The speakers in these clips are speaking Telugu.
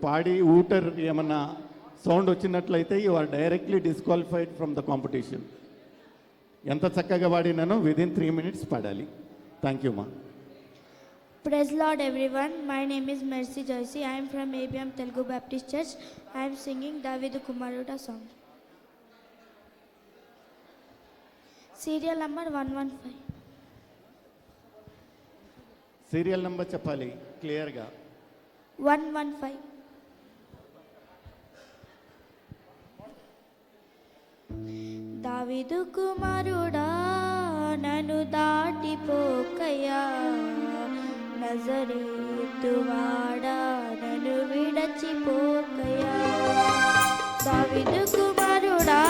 పాడి ఊటర్ ఏమన్నా సౌండ్ వచ్చినట్లయితే you are directly disqualified from the competition. ఎంత చక్కగా పాడినానో విదిన్ 3 minutes పాడాలి. థ్యాంక్ యూ మా. Praise Lord everyone. My name is Mercy Joyce. I am from ABM Telugu Baptist Church. I am singing Davidu Kumaruda song. Serial number 115. Serial number చెప్పాలి క్లియర్గా. 115. దావీదు కుమారుడా నన్ను దాటిపోకయ్యా, నజరేతువాడా నన్ను విడచిపోకయ్యా. దావీదు కుమారుడా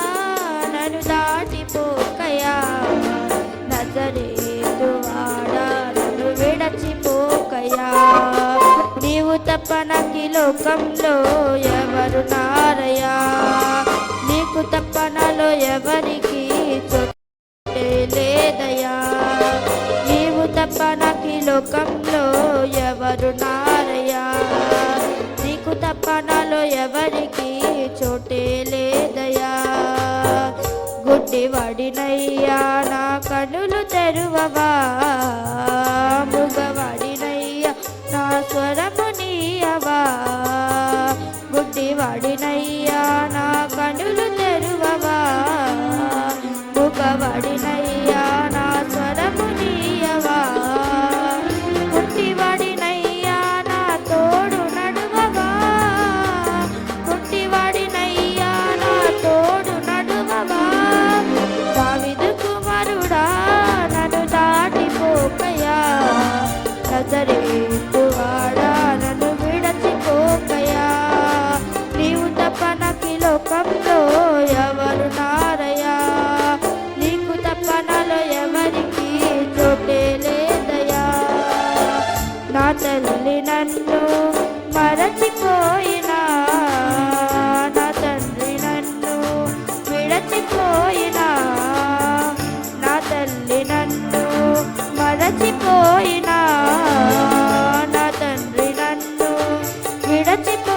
నన్ను దాటిపోకయ్యా, నజరేతువాడా నన్ను విడచిపోకయ్యా. నీవు తప్ప నాకు ఈ లోకంలో ఎవరు నారయ్యా, నీకు తప్ప నాలో ఎవరికి చోటే లేదయ్యా. నీవు తప్ప నాకు ఈ లోకంలో ఎవరు నారయ్యా, నీకు తప్ప నాలో ఎవరికి చోటే లేదయ్యా. గుడ్డివాడినయ్యా నా కనులు తెరువవా, మృగవాడినయ్యా నా స్వరము నీయవా. గుడ్డివాడినయ్యా నా కనులు తెరువవా, మృగవాడినయ్యా నా స్వరము నీయవా. గుడ్డివాడినయ్యా నా తోడు నడువవా, గుడ్డివాడినయ్యా నా తోడు నడువవా. దావీదు కుమారుడా నన్ను దాటిపోకయ్యా, నజరేతువాడా నన్ను విడచిపోకయ్యా. నీవు తప్ప నాకు ఈ లోకంలో ఎవరు నారయ్యా, నీకు తప్ప నాలో ఎవరికి చోటే లేదయ్యా. నా తల్లి నన్ను మరచిపోయినా, నా తండ్రి నన్ను విడచిపోయినా, నా తల్లి నన్ను మరచిపోయినా, నా తండ్రి నన్ను విడచిపోయినా.